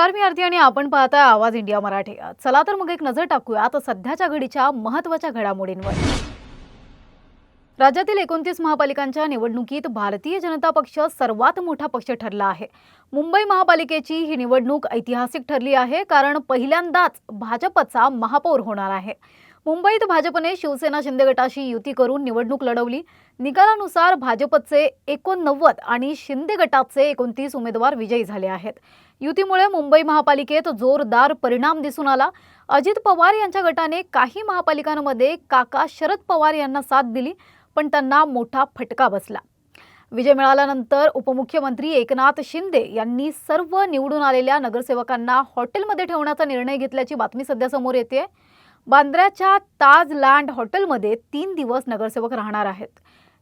नमस्कार, मी आरती आणि आपण पाहताय आवाज इंडिया मराठी. चला तर मग एक नजर टाकूया तर सध्याच्या घडीच्या महत्त्वाच्या घडामोडींवर. राज्यातील 29 महापालिकांच्या निवडणुकीत भारतीय जनता पक्ष सर्वात मोठा पक्ष ठरला आहे. मुंबई महापालिकेची ही निवडणूक ऐतिहासिक ठरली आहे, कारण पहिल्यांदाच भाजपचा महापौर होणार आहे. मुंबईत भाजपने शिवसेना शिंदे गटाशी युती करून निवडणूक लढवली. निकालानुसार भाजपचे 89 आणि शिंदे गटाचे 29 उमेदवार विजयी झाले आहेत. युतीमुळे मुंबई महापालिकेत जोरदार परिणाम दिसून आला. अजित पवार यांच्या गटाने काही महापालिकांमध्ये काका शरद पवार यांना साथ दिली, पण त्यांना मोठा फटका बसला. विजय मिळाल्यानंतर उपमुख्यमंत्री एकनाथ शिंदे यांनी सर्व निवडून आलेल्या नगरसेवकांना हॉटेलमध्ये ठेवण्याचा निर्णय घेतल्याची बातमी सध्या समोर येते. बांद्र्याच्या ताज लँड हॉटेलमध्ये 3 दिवस नगरसेवक राहणार आहेत.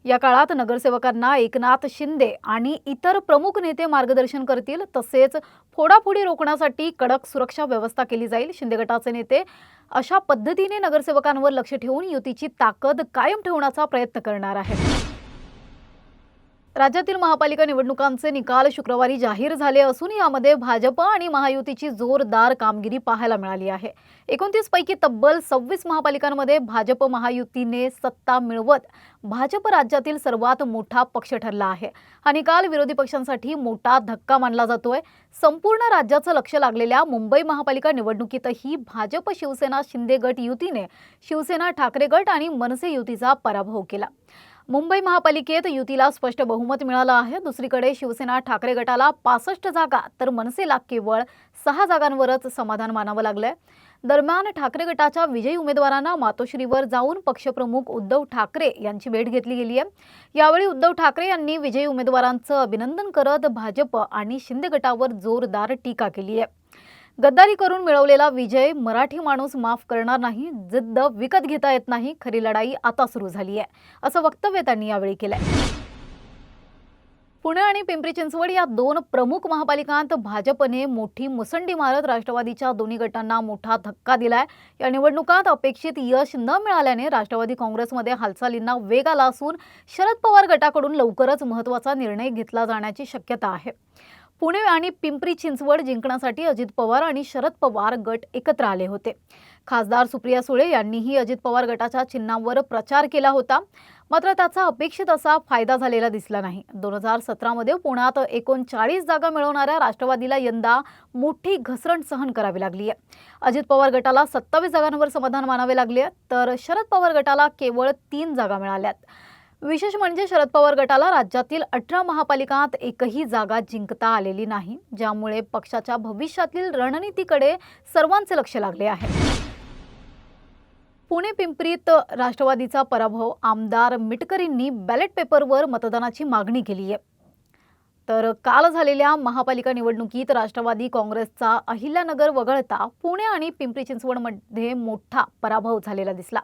या काळात नगरसेवकांना एकनाथ शिंदे आणि इतर प्रमुख नेते मार्गदर्शन करतील. तसेच फोडाफोडी रोखण्यासाठी कडक सुरक्षा व्यवस्था केली जाईल. शिंदे गटाचे नेते अशा पद्धतीने नगरसेवकांवर लक्ष ठेवून युतीची ताकद कायम ठेवण्याचा प्रयत्न करणार आहेत. राज्यातील महापालिका निवडणुकांचे निकाल शुक्रवारी जाहीर झाले असून यामध्ये भाजप आणि महायुतीची जोरदार कामगिरी पाहायला मिळाली आहे. 29 पैकी तब्बल 26 महापालिकांमध्ये भाजप महायुतीने सत्ता मिळवत भाजप राज्यातील सर्वात मोठा पक्ष ठरला आहे. हा निकाल विरोधी पक्षांसाठी मोठा धक्का मानला जातोय. संपूर्ण राज्याचं लक्ष लागलेल्या मुंबई महापालिका निवडणुकीतही भाजप शिवसेना शिंदे गट युतीने शिवसेना ठाकरे गट आणि मनसे युतीचा पराभव केला. मुंबई महापालिकेत युतीला स्पष्ट बहुमत मिळालं आहे. दुसरीकडे शिवसेना ठाकरे गटाला 65 जागा तर मनसेला केवळ 6 जागांवरच समाधान मानावं लागलंय. दरम्यान ठाकरे गटाच्या विजयी उमेदवारांना मातोश्रीवर जाऊन पक्षप्रमुख उद्धव ठाकरे यांची भेट घेतली गेली आहे. यावेळी उद्धव ठाकरे यांनी विजयी उमेदवारांचं अभिनंदन करत भाजप आणि शिंदे गटावर जोरदार टीका केली आहे. गद्दारी करून मिळवलेला विजय मराठी माणूस माफ करणार नाही, जिद्द विकत घेता येत नाही, खरी लढाई आता सुरू झाली आहे, असं वक्तव्य त्यांनी यावेळी केलंय. पुणे आणि पिंपरी चिंचवड या 2 प्रमुख महापालिकांत भाजपने मोठी मुसंडी मारत राष्ट्रवादीच्या दोन्ही गटांना मोठा धक्का दिलाय. या निवडणुकात अपेक्षित यश न मिळाल्याने राष्ट्रवादी काँग्रेसमध्ये हालचालींना वेग आला असून शरद पवार गटाकडून लवकरच महत्त्वाचा निर्णय घेतला जाण्याची शक्यता आहे. पुणे आणि पिंपरी चिंचवड जिंकण्यासाठी अजित पवार आणि शरद पवार गट एकत्र आले होते. खासदार सुप्रिया सुळे यांनीही अजित पवार गटाच्या चिन्हावर प्रचार केला होता, मात्र त्याचा अपेक्षित असा फायदा झालेला दिसला नाही. 2017 मध्ये पुण्यात 39 जागा मिळवणाऱ्या राष्ट्रवादीला यंदा मोठी घसरण सहन करावी लागली आहे. अजित पवार गटाला 27 जागांवर समाधान मानावे लागले, तर शरद पवार गटाला केवळ 3 जागा मिळाल्यात. विशेष म्हणजे शरद पवार गटाला राज्यातील 18 महापालिकांत एकही जागा जिंकता आलेली नाही, ज्यामुळे पक्षाच्या भविष्यातील रणनीतीकडे सर्वांचे लक्ष लागले आहे. पुणे पिंपरीत राष्ट्रवादीचा पराभव. आमदार मिटकरींनी बॅलेट पेपरवर मतदानाची मागणी केली आहे. तर काल झालेल्या महापालिका निवडणुकीत राष्ट्रवादी काँग्रेसचा अहिल्यानगर वगळता पुणे आणि पिंपरी चिंचवडमध्ये मोठा पराभव झालेला दिसला.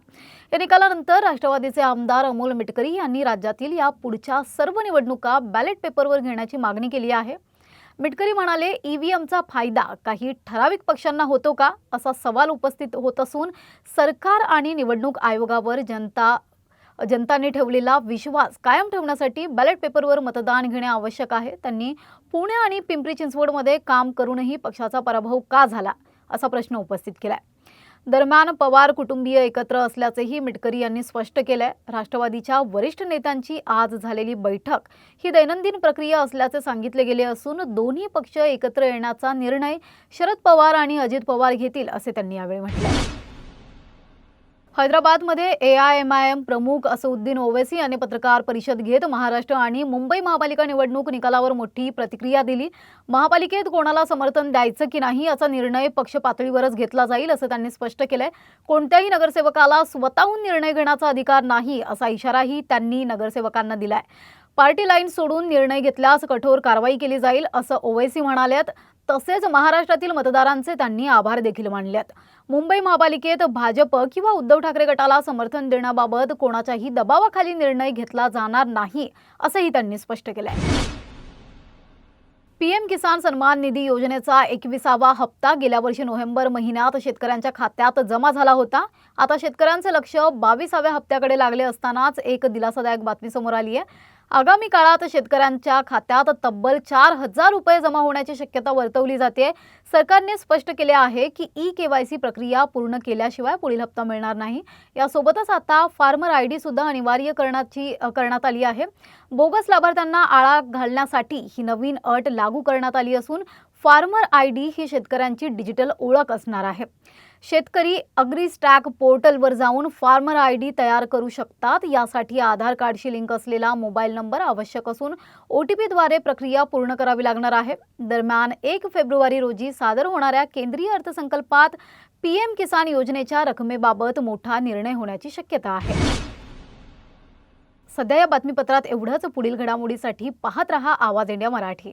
या निकालानंतर राष्ट्रवादीचे आमदार अमोल मिटकरी यांनी राज्यातील या पुढच्या सर्व निवडणुका बॅलेट पेपरवर घेण्याची मागणी केली आहे. मिटकरी म्हणाले, ईव्हीएमचा फायदा काही ठराविक पक्षांना होतो का, असा सवाल उपस्थित होत असून सरकार आणि निवडणूक आयोगावर जनताने ठेवलेला विश्वास कायम ठेवण्यासाठी बॅलेट पेपरवर मतदान घेणे आवश्यक आहे. त्यांनी पुणे आणि पिंपरी चिंचवडमध्ये काम करूनही पक्षाचा पराभव का झाला, असा प्रश्न उपस्थित केलाय. दरम्यान पवार कुटुंबीय एकत्र असल्याचेही मिटकरी यांनी स्पष्ट केलंय. राष्ट्रवादीच्या वरिष्ठ नेत्यांची आज झालेली बैठक ही दैनंदिन प्रक्रिया असल्याचे सांगितले गेले असून दोन्ही पक्ष एकत्र येण्याचा निर्णय शरद पवार आणि अजित पवार घेतील, असे त्यांनी यावेळी म्हटले. हैदराबादमध्ये AIMIM प्रमुख असदुद्दीन ओवैसी यांनी पत्रकार परिषद घेत महाराष्ट्र आणि मुंबई महापालिका निवडणूक निकालावर मोठी प्रतिक्रिया दिली. महापालिकेत कोणाला समर्थन द्यायचं की नाही याचा निर्णय पक्ष पातळीवरच घेतला जाईल, असं त्यांनी स्पष्ट केलंय. कोणत्याही नगरसेवकाला स्वतःहून निर्णय घेण्याचा अधिकार नाही, असा इशाराही त्यांनी नगरसेवकांना दिलाय. पार्टी लाईन सोडून निर्णय घेतल्यास कठोर कारवाई केली जाईल, असं ओवैसी म्हणालेत. तसेच महाराष्ट्रातील मतदारांचे त्यांनी आभार देखील मानलेत. मुंबई महापालिकेत भाजप किंवा उद्धव ठाकरे गटाला समर्थन देण्याबाबत कोणाच्याही दबावाखाली निर्णय घेतला जाणार नाही, असंही त्यांनी स्पष्ट केलंय. पीएम किसान सन्मान निधी योजनेचा 21वा हप्ता गेल्या वर्षी नोव्हेंबर महिन्यात शेतकऱ्यांच्या खात्यात जमा झाला होता. आता शेतकऱ्यांचे लक्ष 22व्या हप्त्याकडे लागले असतानाच एक दिलासादायक बातमी समोर आली आहे. आगामी काळात शेतकऱ्यांच्या खात्यात तब्बल 4,000 रुपये जमा होण्याची शक्यता वर्तवली जाते। सरकारने स्पष्ट केले आहे की ई-केवायसी प्रक्रिया पूर्ण केल्याशिवाय पुढील हप्ता मिळणार नाही। यासोबतच आता फार्मर आयडी सुद्धा अनिवार्य करण्यात आली आहे। बोगस लाभार्थ्यांना आळा घालण्यासाठी ही नवीन अट लागू करण्यात आली असून फार्मर आयडी ही शेतकऱ्यांची डिजिटल ओळख असणार आहे। शेतकरी अग्रीस्टॅक पोर्टलवर जाऊन फार्मर आयडी तयार करू शकतात। यासाठी आधार कार्डशी लिंक असलेला मोबाईल नंबर आवश्यक असून OTP द्वारे प्रक्रिया पूर्ण करावी लागणार आहे। दरम्यान 1 फेब्रुवारी रोजी सादर होणाऱ्या केंद्रीय अर्थसंकल्पात PM किसान योजनेच्या रकमेबाबत मोठा निर्णय होण्याची शक्यता आहे। सध्या या बातमीपत्रात एवढंच। पुढील घडामोडीसाठी पाहत रहा आवाज इंडिया मराठी।